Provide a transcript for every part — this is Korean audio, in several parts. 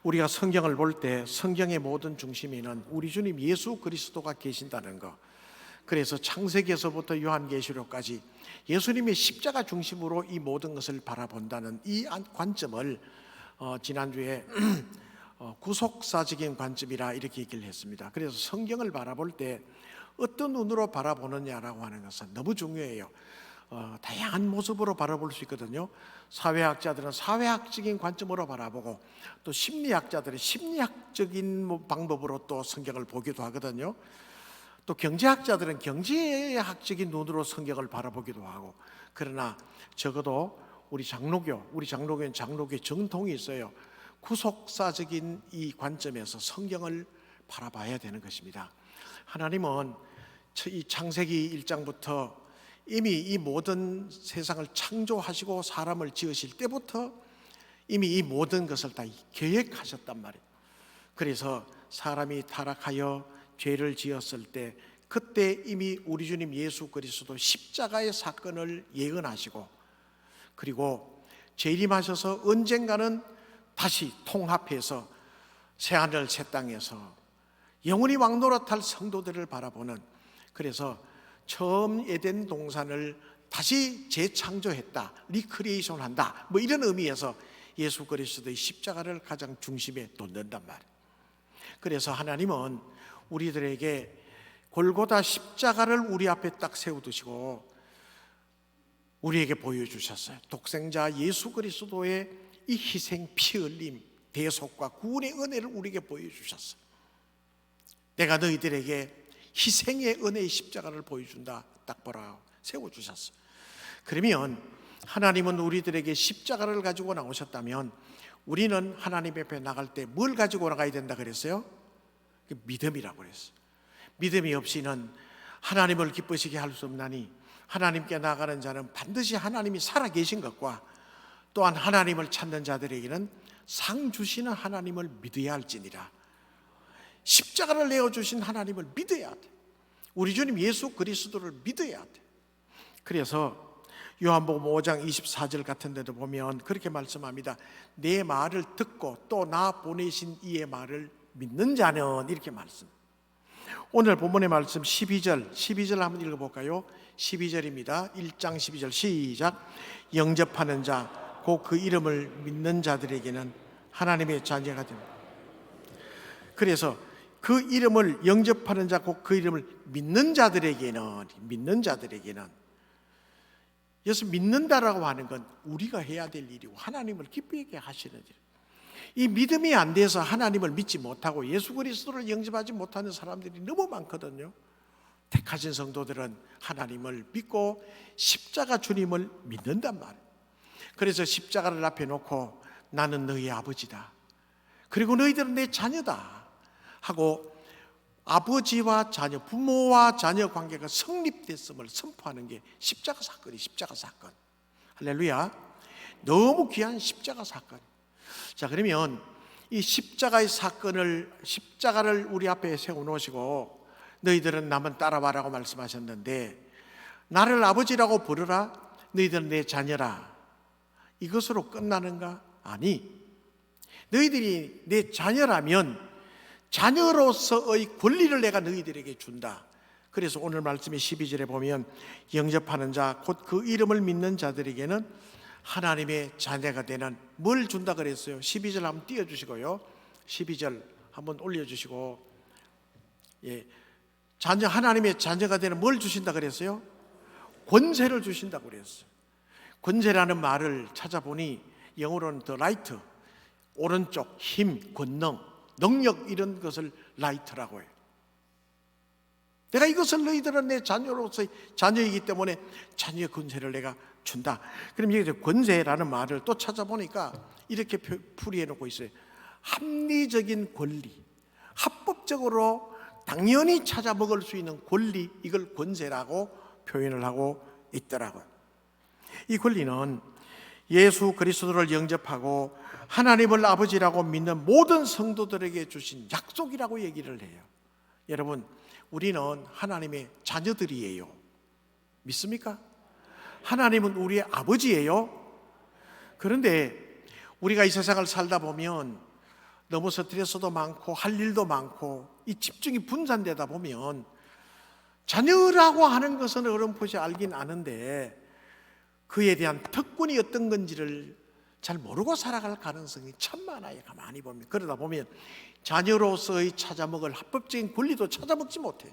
우리가 성경을 볼 때 성경의 모든 중심에는 우리 주님 예수 그리스도가 계신다는 것, 그래서 창세기에서부터 요한계시록까지 예수님의 십자가 중심으로 이 모든 것을 바라본다는 이 관점을 지난주에 구속사적인 관점이라 이렇게 얘기를 했습니다. 그래서 성경을 바라볼 때 어떤 눈으로 바라보느냐라고 하는 것은 너무 중요해요. 다양한 모습으로 바라볼 수 있거든요. 사회학자들은 사회학적인 관점으로 바라보고, 또 심리학자들은 심리학적인 방법으로 또 성경을 보기도 하거든요. 또 경제학자들은 경제학적인 눈으로 성경을 바라보기도 하고. 그러나 적어도 우리 장로교는 장로교의 정통이 있어요. 구속사적인 이 관점에서 성경을 바라봐야 되는 것입니다. 하나님은 이 창세기 1장부터 이미 이 모든 세상을 창조하시고 사람을 지으실 때부터 이미 이 모든 것을 다 계획하셨단 말이에요. 그래서 사람이 타락하여 죄를 지었을 때 그때 이미 우리 주님 예수 그리스도 십자가의 사건을 예언하시고, 그리고 재림하셔서 언젠가는 다시 통합해서 새하늘 새 땅에서 영원히 왕노릇할 성도들을 바라보는, 그래서 처음 에덴 동산을 다시 재창조했다, 리크리에이션 한다, 뭐 이런 의미에서 예수 그리스도의 십자가를 가장 중심에 놓는단 말이에요. 그래서 하나님은 우리들에게 골고다 십자가를 우리 앞에 딱 세워두시고 우리에게 보여주셨어요. 독생자 예수 그리스도의 이 희생, 피 흘림, 대속과 구원의 은혜를 우리에게 보여주셨어요. 내가 너희들에게 희생의 은혜의 십자가를 보여준다, 딱 보라 세워주셨어요. 그러면 하나님은 우리들에게 십자가를 가지고 나오셨다면 우리는 하나님 앞에 나갈 때 뭘 가지고 나가야 된다 그랬어요? 믿음이라고 그랬어요. 믿음이 없이는 하나님을 기쁘시게 할 수 없나니 하나님께 나가는 자는 반드시 하나님이 살아계신 것과 또한 하나님을 찾는 자들에게는 상 주시는 하나님을 믿어야 할지니라. 십자가를 내어주신 하나님을 믿어야 돼. 우리 주님 예수 그리스도를 믿어야 돼. 그래서 요한복음 5장 24절 같은 데도 보면 그렇게 말씀합니다. 내 말을 듣고 또 나 보내신 이의 말을 믿는 자는, 이렇게 말씀. 오늘 본문의 말씀 12절 한번 읽어볼까요? 12절입니다. 1장 12절 시작. 영접하는 자 곧 그 이름을 믿는 자들에게는 하나님의 자녀가 됩니다. 그래서 그 이름을 영접하는 자 곧 그 이름을 믿는 자들에게는 여기서 믿는다라고 하는 건 우리가 해야 될 일이고 하나님을 기쁘게 하시는 일. 이 믿음이 안 돼서 하나님을 믿지 못하고 예수 그리스도를 영접하지 못하는 사람들이 너무 많거든요. 택하신 성도들은 하나님을 믿고 십자가 주님을 믿는단 말이에요. 그래서 십자가를 앞에 놓고 나는 너희 아버지다, 그리고 너희들은 내 자녀다 하고 아버지와 자녀, 부모와 자녀 관계가 성립됐음을 선포하는 게 십자가 사건이에요. 십자가 사건. 할렐루야. 너무 귀한 십자가 사건. 자, 그러면 이 십자가의 십자가를 우리 앞에 세워놓으시고 너희들은 나만 따라와라고 말씀하셨는데, 나를 아버지라고 부르라, 너희들은 내 자녀라, 이것으로 끝나는가? 아니, 너희들이 내 자녀라면 자녀로서의 권리를 내가 너희들에게 준다. 그래서 오늘 말씀의 12절에 보면 영접하는 자 곧 그 이름을 믿는 자들에게는 하나님의 자녀가 되는 뭘 준다 그랬어요? 12절 한번 띄워주시고요. 12절 한번 올려주시고, 하나님의 자녀가 되는 뭘 주신다 그랬어요? 권세를 주신다고 그랬어요. 권세라는 말을 찾아보니 영어로는 the right, 오른쪽, 힘, 권능, 능력, 이런 것을 right라고 해요. 내가 이것을 너희들은 내 자녀로서의 자녀이기 때문에 자녀의 권세를 내가 준다. 그럼 여기서 권세라는 말을 또 찾아보니까 이렇게 풀이해 놓고 있어요. 합리적인 권리, 합법적으로 당연히 찾아 먹을 수 있는 권리, 이걸 권세라고 표현을 하고 있더라고요. 이 권리는 예수 그리스도를 영접하고 하나님을 아버지라고 믿는 모든 성도들에게 주신 약속이라고 얘기를 해요. 여러분, 우리는 하나님의 자녀들이에요. 믿습니까? 하나님은 우리의 아버지예요. 그런데 우리가 이 세상을 살다 보면 너무 스트레스도 많고 할 일도 많고 이 집중이 분산되다 보면 자녀라고 하는 것은 어렴풋이 알긴 아는데 그에 대한 특권이 어떤 건지를 잘 모르고 살아갈 가능성이 참 많아요. 가만히 보면. 그러다 보면 자녀로서의 찾아먹을 합법적인 권리도 찾아먹지 못해요.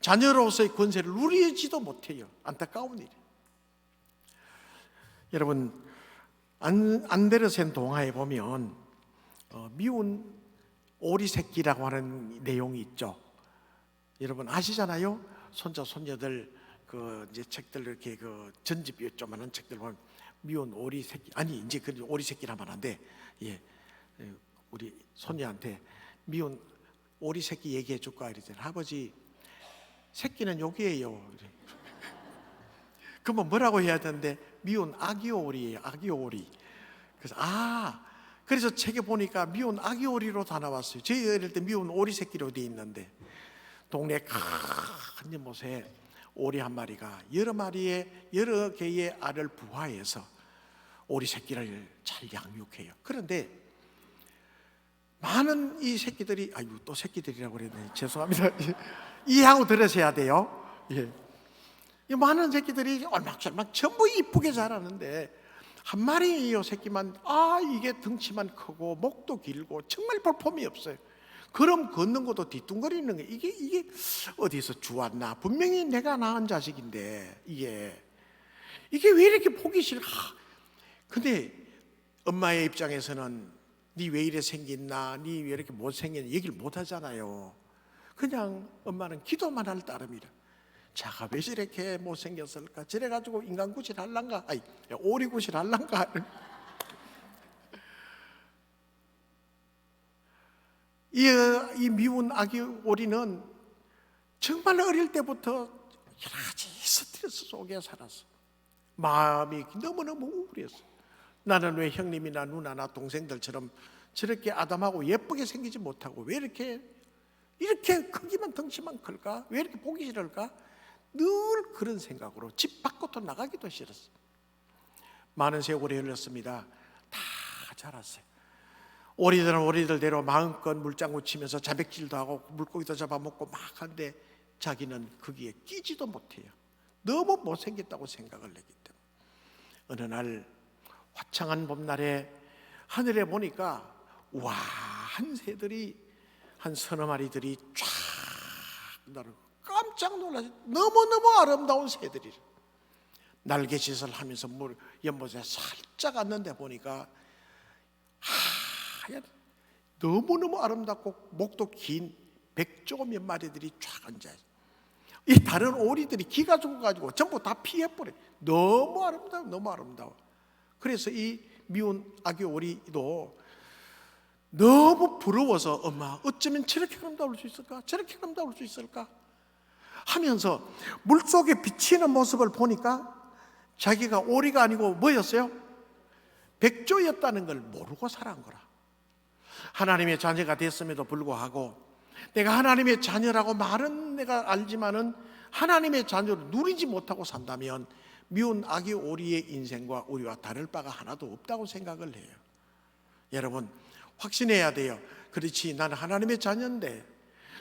자녀로서의 권세를 누리지도 못해요. 안타까운 일이에요. 여러분, 안데르센 동화에 보면 미운 오리 새끼라고 하는 내용이 있죠. 여러분 아시잖아요. 손자 손녀들 그 이제 책들 이렇게 그 전집 요조만한 책들 보면 미운 오리 새끼, 아니 이제 그 오리 새끼라면 안 돼. 예, 우리 손녀한테 미운 오리 새끼 얘기해 줄까 이러잖아요. 아버지, 새끼는 여기에요. 그러면 뭐라고 해야 되는데 미운 아기 오리예요. 아기 오리. 그래서 책에 보니까 미운 아기 오리로 다 나왔어요. 저희 어릴 때 미운 오리 새끼로 돼 있는데 동네 큰 연못에 오리 한 마리가 여러 개의 알을 부화해서 오리 새끼를 잘 양육해요. 그런데 많은 이 새끼들이, 또 새끼들이라고 그랬네. 죄송합니다. 이해하고 들으셔야 돼요. 예. 이 많은 새끼들이 얼막절막 전부 이쁘게 자라는데 한 마리요 새끼만 이게 덩치만 크고 목도 길고 정말 볼품이 없어요. 그럼 걷는 것도 뒤뚱거리는 게 이게 어디서 주웠나? 분명히 내가 낳은 자식인데 이게 왜 이렇게 보기 싫어? 근데 엄마의 입장에서는 니 왜 이래 생겼나? 니 왜 이렇게 못생겼나? 얘기를 못 하잖아요. 그냥 엄마는 기도만 할 따름이라. 자가 왜 저렇게 못생겼을까? 저래가지고 인간구실 할란가? 오리구실 할란가? 이 미운 아기 오리는 정말 어릴 때부터 여러 가지 스트레스 속에 살았어. 마음이 너무너무 우울했어. 나는 왜 형님이나 누나나 동생들처럼 저렇게 아담하고 예쁘게 생기지 못하고 왜 이렇게 크기만 덩치만 클까? 왜 이렇게 보기 싫을까? 늘 그런 생각으로 집 밖으로 나가기도 싫었어. 많은 세월이 흘렀습니다. 다 자랐어요. 오리들은 오리들대로 마음껏 물장구 치면서 자백질도 하고 물고기도 잡아먹고 막 하는데 자기는 거기에 끼지도 못해요. 너무 못생겼다고 생각을 했기 때문에. 어느 날 화창한 봄날에 하늘에 보니까 우아한 새들이 한 서너 마리들이 쫙 나를 깜짝 놀라서 너무너무 아름다운 새들이 날개짓을 하면서 연못에 살짝 앉는데 보니까 하얀 너무너무 아름답고 목도 긴 백조 몇 마리들이 쫙 앉아요. 이 다른 오리들이 기가 죽어가지고 전부 다 피해버려요. 너무 아름다워, 너무 아름다워. 그래서 이 미운 아기 오리도 너무 부러워서 엄마 어쩌면 저렇게 아름다울 수 있을까? 저렇게 아름다울 수 있을까? 하면서 물속에 비치는 모습을 보니까 자기가 오리가 아니고 뭐였어요? 백조였다는 걸 모르고 살아간 거라. 하나님의 자녀가 됐음에도 불구하고 내가 하나님의 자녀라고 말은 내가 알지만은 하나님의 자녀를 누리지 못하고 산다면 미운 아기 오리의 인생과 우리와 다를 바가 하나도 없다고 생각을 해요. 여러분 확신해야 돼요. 그렇지, 나는 하나님의 자녀인데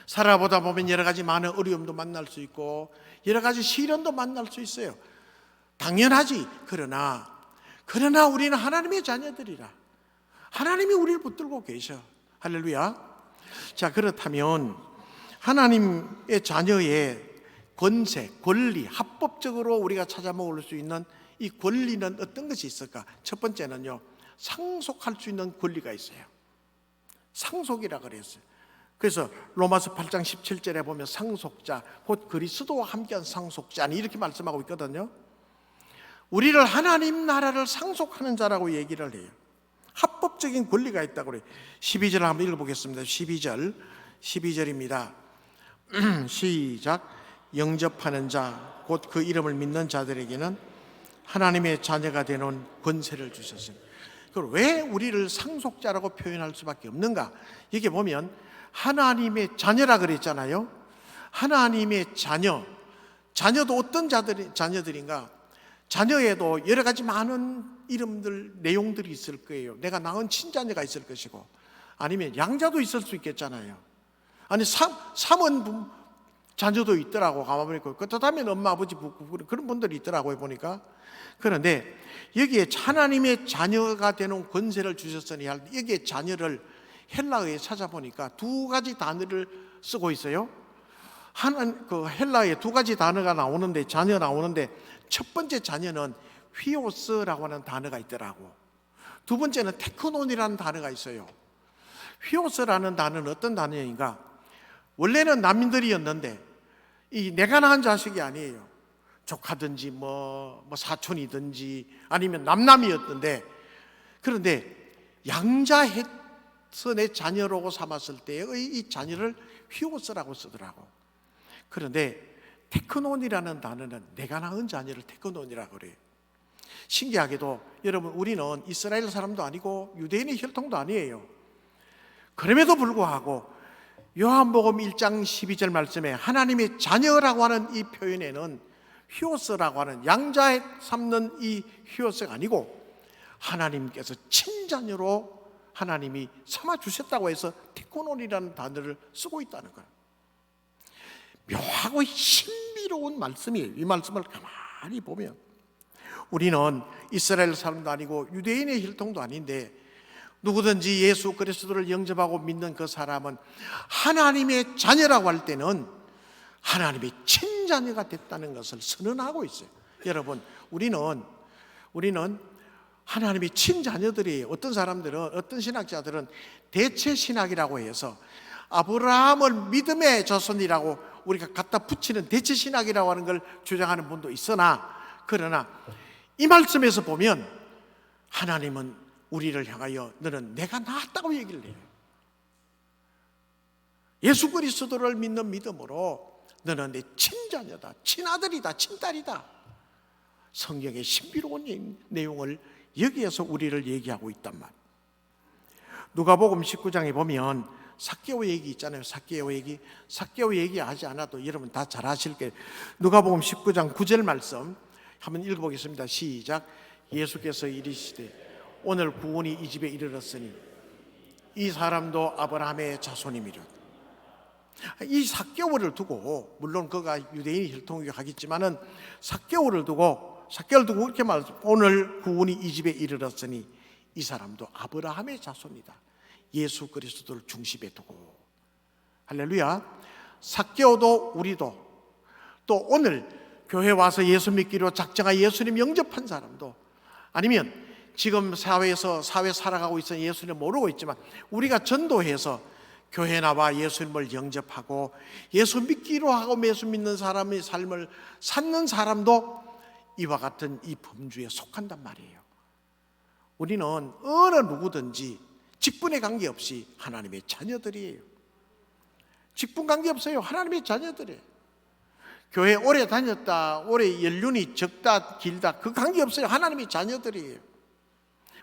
살아보다 보면 여러 가지 많은 어려움도 만날 수 있고 여러 가지 시련도 만날 수 있어요. 당연하지. 그러나 우리는 하나님의 자녀들이라. 하나님이 우리를 붙들고 계셔. 할렐루야. 자, 그렇다면 하나님의 자녀의 권세, 권리, 합법적으로 우리가 찾아먹을 수 있는 이 권리는 어떤 것이 있을까? 첫 번째는요, 상속할 수 있는 권리가 있어요. 상속이라 그랬어요. 그래서 로마서 8장 17절에 보면 상속자, 곧 그리스도와 함께한 상속자니 이렇게 말씀하고 있거든요. 우리를 하나님 나라를 상속하는 자라고 얘기를 해요. 합법적인 권리가 있다고 그래요. 12절 한번 읽어보겠습니다. 12절입니다. 시작. 영접하는 자, 곧 그 이름을 믿는 자들에게는 하나님의 자녀가 되는 권세를 주셨습니다. 그럼 왜 우리를 상속자라고 표현할 수밖에 없는가? 여기 보면 하나님의 자녀라 그랬잖아요. 하나님의 자녀도 어떤 자녀들인가? 자녀에도 여러 가지 많은 이름들, 내용들이 있을 거예요. 내가 낳은 친자녀가 있을 것이고 아니면 양자도 있을 수 있겠잖아요. 아니 삼은 자녀도 있더라고. 가만보니까 그렇다면 엄마 아버지 그런 분들이 있더라고요 보니까. 그런데 여기에 하나님의 자녀가 되는 권세를 주셨으니 여기에 자녀를 헬라어에 찾아보니까 두 가지 단어를 쓰고 있어요. 그 헬라어에 두 가지 단어가 나오는데, 자녀 나오는데, 첫 번째 자녀는 휘오스라고 하는 단어가 있더라고. 두 번째는 테크논이라는 단어가 있어요. 휘오스라는 단어는 어떤 단어인가? 원래는 난민들이었는데 이 내가 낳은 자식이 아니에요. 조카든지 뭐 사촌이든지 아니면 남남이었던데, 그런데 양자해서 내 자녀라고 삼았을 때의 이 자녀를 휘오스라고 쓰더라고. 그런데 테크논이라는 단어는 내가 낳은 자녀를 테크논이라고 그래요. 신기하게도 여러분, 우리는 이스라엘 사람도 아니고 유대인의 혈통도 아니에요. 그럼에도 불구하고 요한복음 1장 12절 말씀에 하나님의 자녀라고 하는 이 표현에는 휘오스라고 하는 양자에 삼는 이 휘오스가 아니고 하나님께서 친자녀로 하나님이 삼아주셨다고 해서 테크논이라는 단어를 쓰고 있다는 거예요. 묘하고 신비로운 말씀이에요. 이 말씀을 가만히 보면 우리는 이스라엘 사람도 아니고 유대인의 혈통도 아닌데 누구든지 예수 그리스도를 영접하고 믿는 그 사람은 하나님의 자녀라고 할 때는 하나님의 친자녀가 됐다는 것을 선언하고 있어요. 여러분, 우리는 하나님의 친자녀들이에요. 어떤 사람들은, 어떤 신학자들은 대체 신학이라고 해서 아브라함을 믿음의 자손이라고 우리가 갖다 붙이는 대체 신학이라고 하는 걸 주장하는 분도 있으나, 그러나 이 말씀에서 보면 하나님은 우리를 향하여 너는 내가 낳았다고 얘기를 해요. 예수 그리스도를 믿는 믿음으로 너는 내 친자녀다, 친아들이다, 친딸이다. 성경의 신비로운 내용을 여기에서 우리를 얘기하고 있단 말이에요. 누가복음 19장에 보면 삭개오 얘기 있잖아요. 삭개오 얘기하지 않아도 여러분 다 잘 아실 거예요. 누가복음 19장 9절 말씀 한번 읽어보겠습니다. 시작. 예수께서 이르시되 오늘 구원이 이 집에 이르렀으니 이 사람도 아브라함의 자손이미라. 이 삭개오를 두고, 물론 그가 유대인의 혈통이긴 하겠지만은 삭개오를 두고 이렇게 말합니다. 오늘 구원이 이 집에 이르렀으니 이 사람도 아브라함의 자손이다. 예수 그리스도를 중심에 두고. 할렐루야. 삭개오도 우리도 또 오늘 교회 와서 예수 믿기로 작정한 예수님 영접한 사람도, 아니면 지금 사회 살아가고 있어 예수님 모르고 있지만 우리가 전도해서 교회 나와 예수님을 영접하고 예수 믿기로 하고 예수 믿는 사람의 삶을 사는 사람도 이와 같은 이 범주에 속한단 말이에요. 우리는 어느 누구든지 직분에 관계없이 하나님의 자녀들이에요. 직분 관계없어요. 하나님의 자녀들이에요. 교회 오래 다녔다, 오래 연륜이 적다 길다 그 관계없어요. 하나님의 자녀들이에요.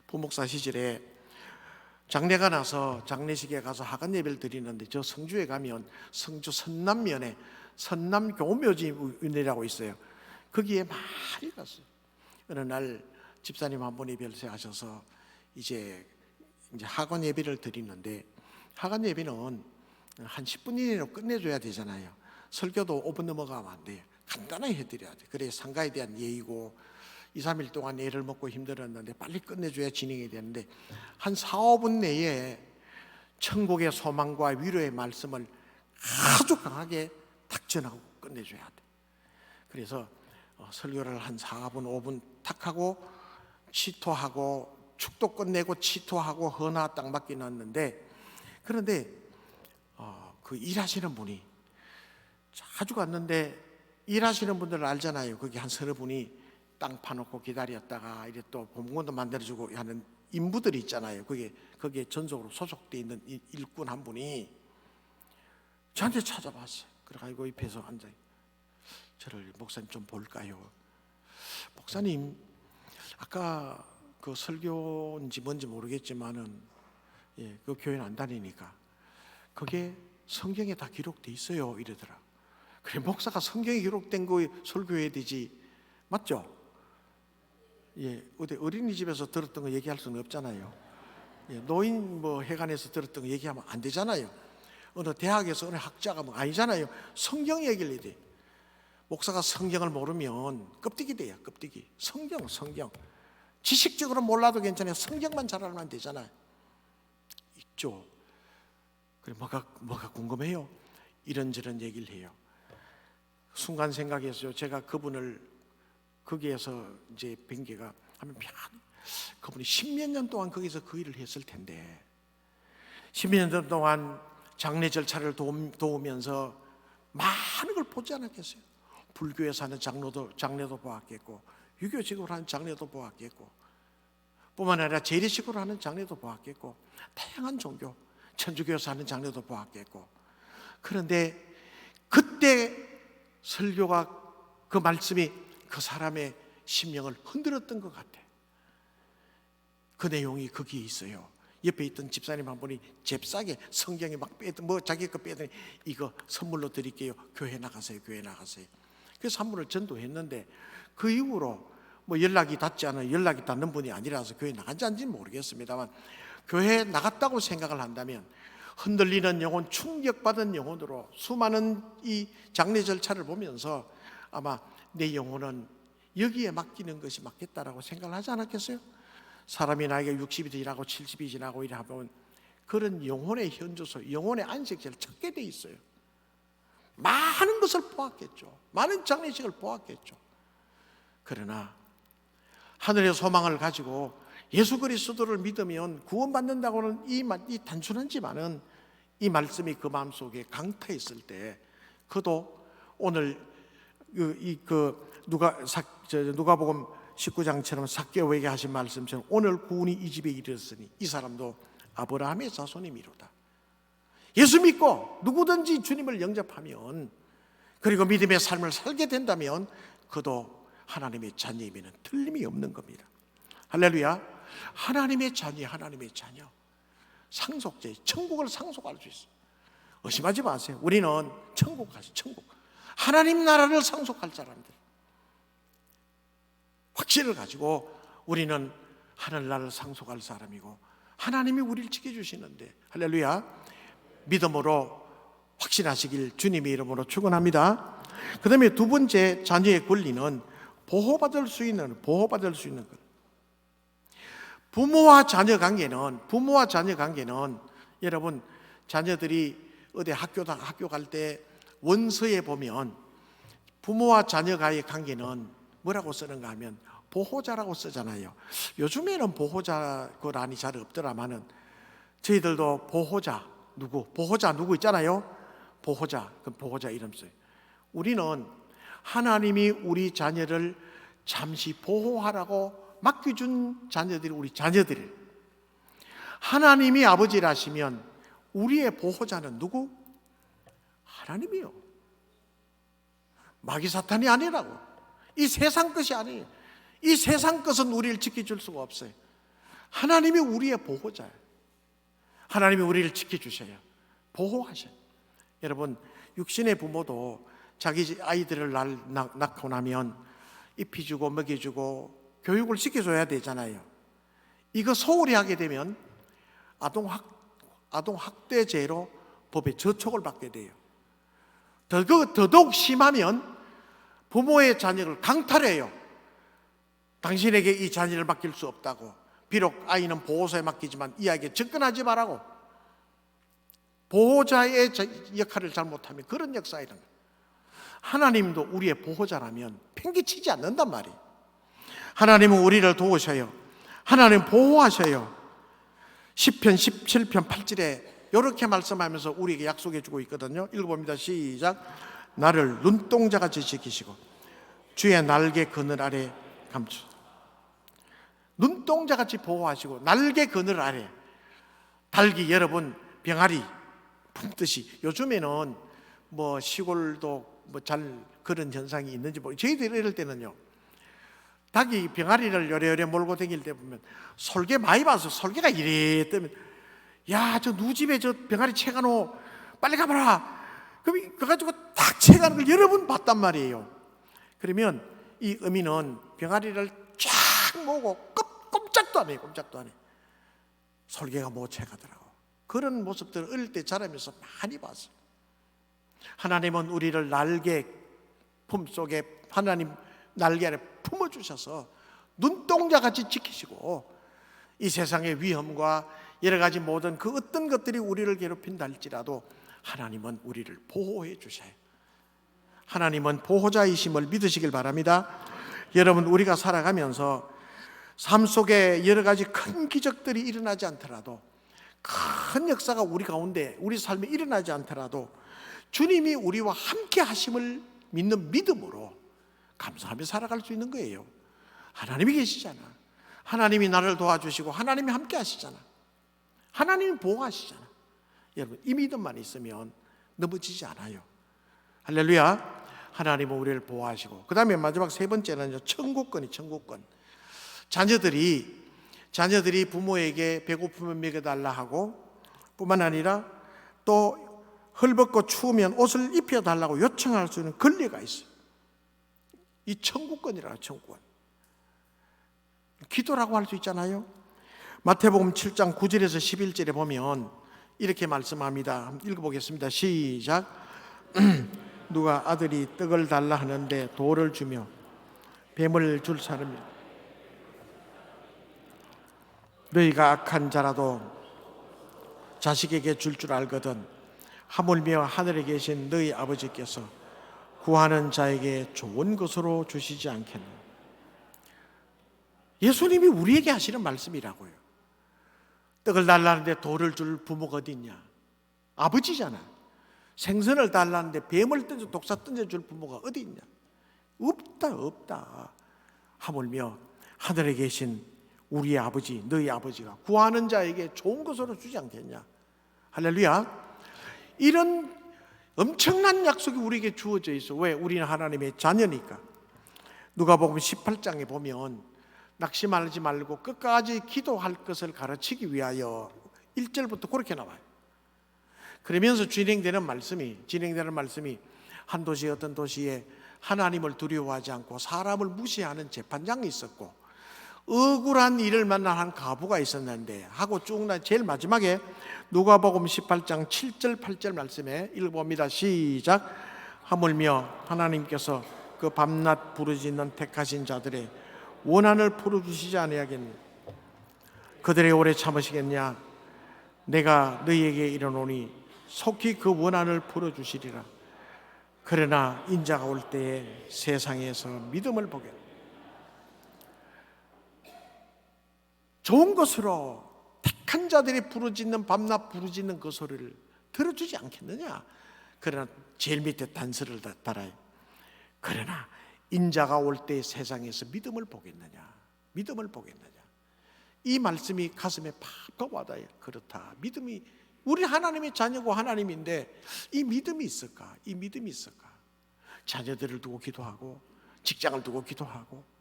부목사 시절에 장례가 나서 장례식에 가서 하간 예배를 드리는데, 저 성주에 가면 성주 선남면에 선남교묘지이라고 있어요. 거기에 많이 갔어요. 어느 날 집사님 한 분이 별세하셔서 이제 하간 예배를 드리는데, 하간 예배는 한 10분 이내로 끝내줘야 되잖아요. 설교도 5분 넘어가면 안 돼요. 간단하게 해드려야 돼. 그래 상가에 대한 예의고, 2, 3일 동안 애를 먹고 힘들었는데 빨리 끝내줘야 진행이 되는데, 한 4, 5분 내에 천국의 소망과 위로의 말씀을 아주 강하게 탁 전하고 끝내줘야 돼. 그래서 설교를 한 4분, 5분 탁 하고 치토하고 축도 끝내고 치토하고 헌화 땅 받기 났는데, 그런데 그 일하시는 분이 자주 갔는데, 일하시는 분들 알잖아요. 거기 한 서너 분이 땅 파놓고 기다렸다가 이제 또 공원도 만들어주고 하는 인부들이 있잖아요. 거기에 전속으로 소속되어 있는 일꾼 한 분이 저한테 찾아봤어요. 그래가지고 옆에서 앉아, 저를 목사님 좀 볼까요? 목사님, 아까 그 설교인지 뭔지 모르겠지만은 그 교회는 안 다니니까 그게 성경에 다 기록돼 있어요 이러더라. 그래, 목사가 성경에 기록된 거 설교해야 되지, 맞죠? 어디 어린이집에서 들었던 거 얘기할 수는 없잖아요. 노인 뭐 회관에서 들었던 거 얘기하면 안 되잖아요. 어느 대학에서 어느 학자가 뭐 아니잖아요. 성경 얘기를 해야 돼. 목사가 성경을 모르면 껍데기 돼요. 껍데기. 성경. 지식적으로 몰라도 괜찮아요. 성경만 잘 알면 되잖아요. 있죠. 그래 뭐가 궁금해요? 이런저런 얘기를 해요. 순간 생각했어요. 제가 그분을 거기에서 이제 뵌 게가 하면 그분이 10몇 년 동안 거기서 그 일을 했을 텐데 10몇 년 동안 장례 절차를 도우면서 많은 걸 보지 않았겠어요? 불교에서 하는 장례도 보았겠고 유교식으로 하는 장례도 보았겠고 뿐만 아니라 재래식으로 하는 장례도 보았겠고 다양한 종교 천주교에서 하는 장례도 보았겠고 그런데 그때 설교가 그 말씀이 그 사람의 심령을 흔들었던 것 같아. 그 내용이 거기에 있어요. 옆에 있던 집사님 한 분이 잽싸게 성경에 막 빼던 뭐 자기 거 빼더니 이거 선물로 드릴게요. 교회 나가세요. 그래서 한 분을 전도했는데 그 이후로 뭐 연락이 닿는 분이 아니라서 교회 나간지 안지는 모르겠습니다만 교회에 나갔다고 생각을 한다면 흔들리는 영혼, 충격받은 영혼으로 수많은 이 장례 절차를 보면서 아마 내 영혼은 여기에 맡기는 것이 맞겠다라고 생각을 하지 않았겠어요? 사람이 나이가 60이 지나고 70이 지나고 이러면 그런 영혼의 현주소, 영혼의 안식처를 찾게 돼 있어요. 많은 것을 보았겠죠. 많은 장례식을 보았겠죠. 그러나 하늘의 소망을 가지고 예수 그리스도를 믿으면 구원받는다고는 이 단순하지만은 이 말씀이 그 마음속에 강타했을 때 그도 오늘 누가복음 19장처럼 삭개오에게 하신 말씀처럼 오늘 구원이 이 집에 이르렀으니 이 사람도 아브라함의 자손이미로다. 예수 믿고 누구든지 주님을 영접하면 그리고 믿음의 삶을 살게 된다면 그도 하나님의 자녀임에는 틀림이 없는 겁니다. 할렐루야. 하나님의 자녀 상속자, 천국을 상속할 수 있어요. 의심하지 마세요. 우리는 천국 가죠. 천국. 하나님 나라를 상속할 사람들. 확신을 가지고 우리는 하늘나라를 상속할 사람이고 하나님이 우리를 지켜주시는데 할렐루야. 믿음으로 확신하시길 주님의 이름으로 축원합니다. 그 다음에 두 번째 자녀의 권리는 보호받을 수 있는 것. 부모와 자녀 관계는 여러분 자녀들이 어디 학교 갈 때 원서에 보면 부모와 자녀가의 관계는 뭐라고 쓰는가 하면 보호자라고 쓰잖아요. 요즘에는 보호자 그 란이 잘 없더라마는 저희들도 보호자 누구 있잖아요. 보호자 이름 써요. 우리는 하나님이 우리 자녀를 잠시 보호하라고 맡겨준 자녀들이 우리 자녀들. 하나님이 아버지라시면 우리의 보호자는 누구? 하나님이요. 마귀 사탄이 아니라고. 이 세상 것이 아니에요. 이 세상 것은 우리를 지켜줄 수가 없어요. 하나님이 우리의 보호자예요. 하나님이 우리를 지켜주셔요. 보호하셔요. 여러분 육신의 부모도 자기 아이들을 낳고 나면 입히주고 먹여주고 교육을 시켜줘야 되잖아요. 이거 소홀히 하게 되면 아동학대죄로 법에 저촉을 받게 돼요. 더더욱 심하면 부모의 자녀를 강탈해요. 당신에게 이 자녀를 맡길 수 없다고. 비록 아이는 보호소에 맡기지만 이 아이에게 접근하지 말라고. 보호자의 역할을 잘못하면 그런 역사가 일어나요. 하나님도 우리의 보호자라면 팽개치지 않는단 말이에요. 하나님은 우리를 도우셔요. 하나님 보호하셔요. 시편 17편 8절에 이렇게 말씀하면서 우리에게 약속해 주고 있거든요. 읽어봅니다. 시작. 나를 눈동자같이 지키시고 주의 날개 그늘 아래 감추. 눈동자같이 보호하시고 날개 그늘 아래. 닭이 여러분 병아리 품듯이. 요즘에는 뭐 시골도 뭐 잘 그런 현상이 있는지 모르겠어요. 저희들 이럴 때는요, 닭이 병아리를 요래요래 몰고 다닐 때 보면 솔개 많이 봐서 솔개가 이래 뜨면 야, 저 누집에 저 병아리 채가노 빨리 가봐라. 그럼 그래가지고 딱 채가는 걸 여러 번 봤단 말이에요. 그러면 이 어미는 병아리를 쫙 모으고 꼼짝도 안 해요. 꼼짝도 안 해. 솔개가 못 채가더라고. 그런 모습들을 어릴 때 자라면서 많이 봤어요. 하나님은 우리를 날개 품속에, 하나님 날개 아래 품어주셔서 눈동자같이 지키시고, 이 세상의 위험과 여러 가지 모든 그 어떤 것들이 우리를 괴롭힌다 할지라도 하나님은 우리를 보호해 주셔요. 하나님은 보호자이심을 믿으시길 바랍니다. 여러분, 우리가 살아가면서 삶 속에 여러 가지 큰 기적들이 일어나지 않더라도, 큰 역사가 우리 가운데, 우리 삶에 일어나지 않더라도 주님이 우리와 함께 하심을 믿는 믿음으로 감사하며 살아갈 수 있는 거예요. 하나님이 계시잖아. 하나님이 나를 도와주시고 하나님이 함께 하시잖아. 하나님이 보호하시잖아. 여러분, 이 믿음만 있으면 넘어지지 않아요. 할렐루야. 하나님은 우리를 보호하시고, 그 다음에 마지막 세 번째는 천국권이, 천국권. 자녀들이 부모에게 배고프면 먹여달라 하고, 뿐만 아니라 또 헐벗고 추우면 옷을 입혀달라고 요청할 수 있는 권리가 있어요. 이 천국권이라고, 천국권. 기도라고 할 수 있잖아요. 마태복음 7장 9절에서 11절에 보면 이렇게 말씀합니다. 한번 읽어보겠습니다. 시작. 누가 아들이 떡을 달라 하는데 돌을 주며 뱀을 줄 사람이, 너희가 악한 자라도 자식에게 줄 줄 알거든 하물며 하늘에 계신 너희 아버지께서 구하는 자에게 좋은 것으로 주시지 않겠나. 예수님이 우리에게 하시는 말씀이라고요. 떡을 달라는데 돌을 줄 부모가 어디 있냐? 아버지잖아. 생선을 달라는데 뱀을 던져, 독사 던져줄 부모가 어디 있냐? 없다. 하물며 하늘에 계신 우리 아버지, 너희 아버지가 구하는 자에게 좋은 것으로 주지 않겠냐? 할렐루야. 이런 엄청난 약속이 우리에게 주어져 있어. 왜? 우리는 하나님의 자녀니까. 누가복음 18장에 보면 낙심하지 말고 끝까지 기도할 것을 가르치기 위하여 1절부터 그렇게 나와요. 그러면서 진행되는 말씀이 한 도시, 어떤 도시에 하나님을 두려워하지 않고 사람을 무시하는 재판장이 있었고, 억울한 일을 만난 한 과부가 있었는데 하고 쭉 나 제일 마지막에 누가복음 18장 7절 8절 말씀에 읽어봅니다. 시작. 하물며 하나님께서 그 밤낮 부르짖는 택하신 자들의 원한을 풀어주시지 아니하겠니? 그들의 오래 참으시겠냐? 내가 너희에게 이르노니 속히 그 원한을 풀어주시리라. 그러나 인자가 올 때에 세상에서 믿음을 보게, 좋은 것으로 택한 자들이 부르짖는 밤낮 부르짖는 그 소리를 들어주지 않겠느냐? 그러나 제일 밑에 단서를 달아요. 그러나 인자가 올 때 세상에서 믿음을 보겠느냐? 믿음을 보겠느냐? 이 말씀이 가슴에 팍팍 와닿아요. 그렇다. 믿음이, 우리 하나님의 자녀고 하나님인데 이 믿음이 있을까? 이 믿음이 있을까? 자녀들을 두고 기도하고 직장을 두고 기도하고,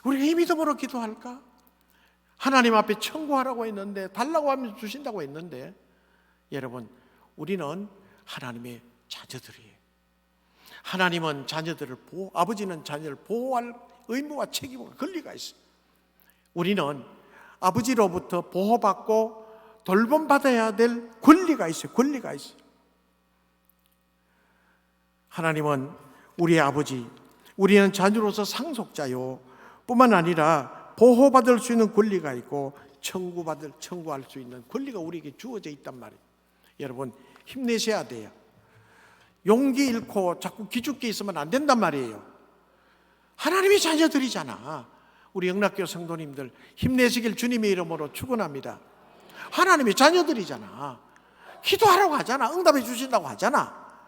우리가 이 믿음으로 기도할까? 하나님 앞에 청구하라고 했는데, 달라고 하면 주신다고 했는데, 여러분, 우리는 하나님의 자녀들이에요. 하나님은 자녀들을 아버지는 자녀를 보호할 의무와 책임과 권리가 있어요. 우리는 아버지로부터 보호받고 돌봄받아야 될 권리가 있어요. 권리가 있어요. 하나님은 우리의 아버지, 우리는 자녀로서 상속자요, 뿐만 아니라 보호받을 수 있는 권리가 있고 청구할 수 있는 권리가 우리에게 주어져 있단 말이에요. 여러분, 힘내셔야 돼요. 용기 잃고 자꾸 기죽게 있으면 안 된단 말이에요. 하나님의 자녀들이잖아. 우리 영락교 성도님들 힘내시길 주님의 이름으로 축원합니다. 하나님의 자녀들이잖아. 기도하라고 하잖아. 응답해 주신다고 하잖아.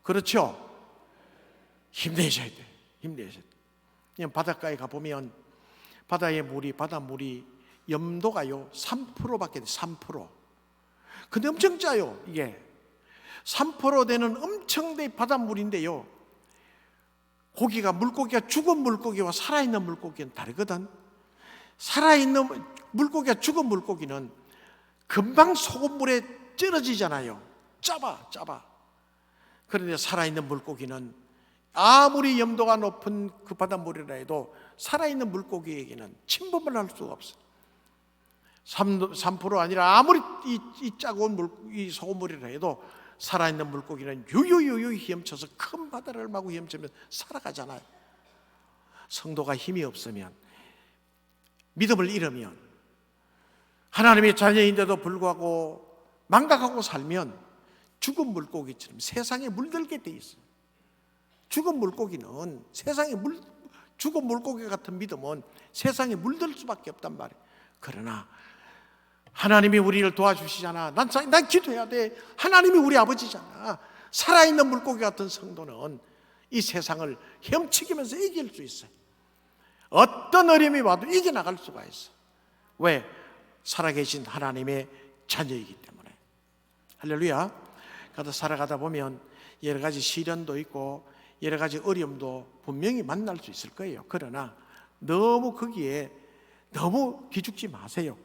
그렇죠? 힘내셔야 돼. 힘내셔야 돼. 그냥 바닷가에 가보면 바닷물이 염도가요 3%밖에 돼. 3%. 근데 엄청 짜요. 이게 3% 되는 엄청 된 바닷물인데요, 물고기가 죽은 물고기와 살아있는 물고기는 다르거든. 살아있는 물고기가 죽은 물고기는 금방 소금물에 쩔어지잖아요. 짜봐. 그런데 살아있는 물고기는 아무리 염도가 높은 그 바닷물이라 해도 살아있는 물고기에게는 침범을 할 수가 없어요. 3% 아니라 아무리 이 작은 이 소금물이라 해도 살아있는 물고기는 유유히 헤엄쳐서 큰 바다를 마구 헤엄치면 살아가잖아요. 성도가 힘이 없으면, 믿음을 잃으면, 하나님의 자녀인데도 불구하고 망각하고 살면 죽은 물고기처럼 세상에 물들게 돼 있어요. 죽은 물고기는 죽은 물고기 같은 믿음은 세상에 물들 수밖에 없단 말이에요. 그러나 하나님이 우리를 도와주시잖아. 난 기도해야 돼. 하나님이 우리 아버지잖아. 살아있는 물고기 같은 성도는 이 세상을 헤엄치면서 이길 수 있어요. 어떤 어려움이 와도 이겨나갈 수가 있어. 왜? 살아계신 하나님의 자녀이기 때문에. 할렐루야. 가다 살아가다 보면 여러 가지 시련도 있고 여러 가지 어려움도 분명히 만날 수 있을 거예요. 그러나 너무 거기에 너무 기죽지 마세요.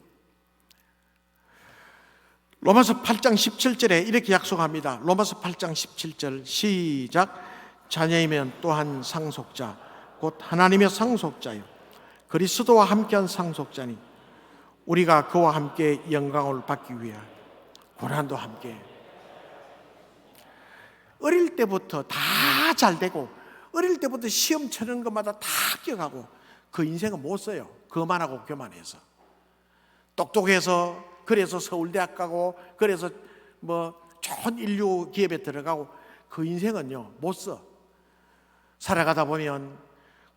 로마서 8장 17절에 이렇게 약속합니다. 로마서 8장 17절 시작. 자녀이면 또한 상속자 곧 하나님의 상속자요 그리스도와 함께한 상속자니 우리가 그와 함께 영광을 받기 위하여 고난도 함께. 어릴 때부터 다 잘되고 어릴 때부터 시험 치는 것마다 다 합격하고 그 인생은 못 써요. 그만하고 교만해서. 똑똑해서 그래서 서울대학 가고 그래서 좋은 인류 기업에 들어가고 그 인생은요 못 써. 살아가다 보면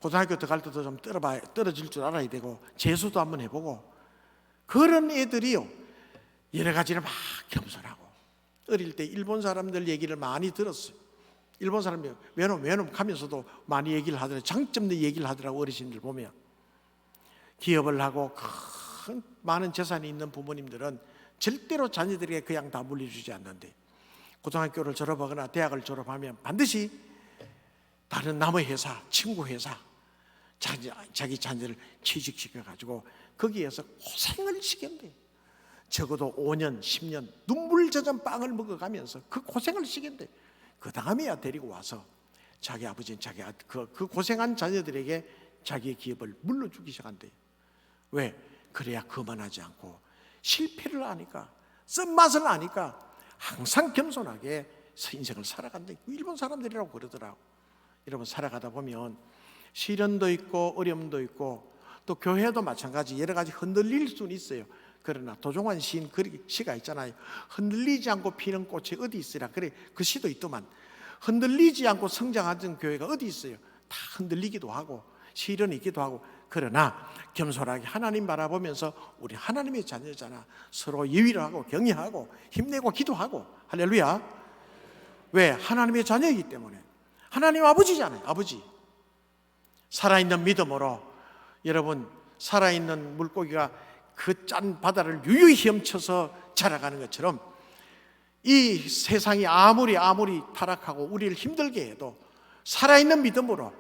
고등학교 들어갈 때도 좀 떨어질 줄 알아야 되고 재수도 한번 해보고 그런 애들이요 여러 가지를 막 겸손하고. 어릴 때 일본 사람들 얘기를 많이 들었어요. 일본 사람이 외놈 하면서도 많이 얘기를 하더라고요. 장점도 얘기를 하더라고. 어르신들 보면 기업을 하고 큰 많은 재산이 있는 부모님들은 절대로 자녀들에게 그냥 다 물려주지 않는데 고등학교를 졸업하거나 대학을 졸업하면 반드시 다른 남의 회사, 친구 회사 자기 자녀를 취직시켜가지고 거기에서 고생을 시킨대요. 적어도 5년, 10년 눈물 젖은 빵을 먹어가면서 그 고생을 시킨대요. 그 다음에야 데리고 와서 자기 아버지는 그 고생한 자녀들에게 자기의 기업을 물려주기 시작한대요. 왜? 그래야 그만하지 않고 실패를 아니까 쓴맛을 아니까 항상 겸손하게 인생을 살아간다. 일본 사람들이라고 그러더라고. 여러분 살아가다 보면 시련도 있고 어려움도 있고 또 교회도 마찬가지 여러 가지 흔들릴 수는 있어요. 그러나 도종환 시인 시가 있잖아요. 흔들리지 않고 피는 꽃이 어디 있으라. 그래 그 시도 있더만. 흔들리지 않고 성장하던 교회가 어디 있어요. 다 흔들리기도 하고 시련이 있기도 하고. 그러나 겸손하게 하나님 바라보면서 우리 하나님의 자녀잖아. 서로 예의를 하고 경외하고 힘내고 기도하고. 할렐루야. 왜? 하나님의 자녀이기 때문에. 하나님 아버지잖아요. 아버지. 살아있는 믿음으로 여러분 살아있는 물고기가 그 짠 바다를 유유히 헤엄쳐서 자라가는 것처럼 이 세상이 아무리 타락하고 우리를 힘들게 해도 살아있는 믿음으로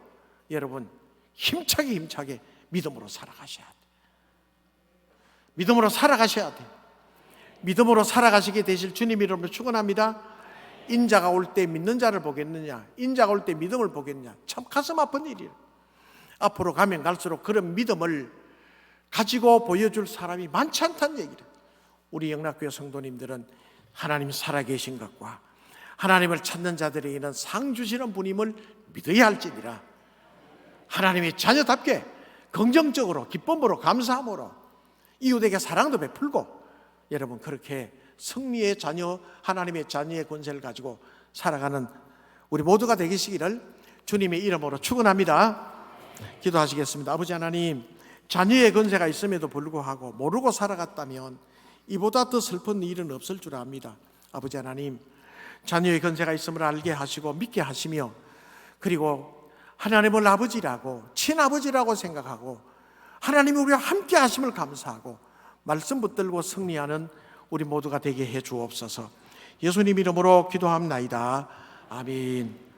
여러분 힘차게 믿음으로 살아가셔야 돼. 믿음으로 살아가셔야 돼. 믿음으로 살아가시게 되실 주님 이름으로 축원합니다. 인자가 올 때 믿는 자를 보겠느냐, 인자가 올 때 믿음을 보겠느냐. 참 가슴 아픈 일이에요. 앞으로 가면 갈수록 그런 믿음을 가지고 보여줄 사람이 많지 않다는 얘기를. 우리 영락교회 성도님들은 하나님 살아계신 것과 하나님을 찾는 자들에게는 상 주시는 분임을 믿어야 할지니라. 하나님의 자녀답게 긍정적으로 기쁨으로 감사함으로 이웃에게 사랑도 베풀고 여러분 그렇게 승리의 자녀, 하나님의 자녀의 권세를 가지고 살아가는 우리 모두가 되시기를 주님의 이름으로 축원합니다. 기도하시겠습니다. 아버지 하나님, 자녀의 권세가 있음에도 불구하고 모르고 살아갔다면 이보다 더 슬픈 일은 없을 줄 압니다. 아버지 하나님, 자녀의 권세가 있음을 알게 하시고 믿게 하시며 그리고 하나님을 아버지라고 친아버지라고 생각하고 하나님이 우리와 함께 하심을 감사하고 말씀 붙들고 승리하는 우리 모두가 되게 해 주옵소서. 예수님 이름으로 기도합나이다. 아멘.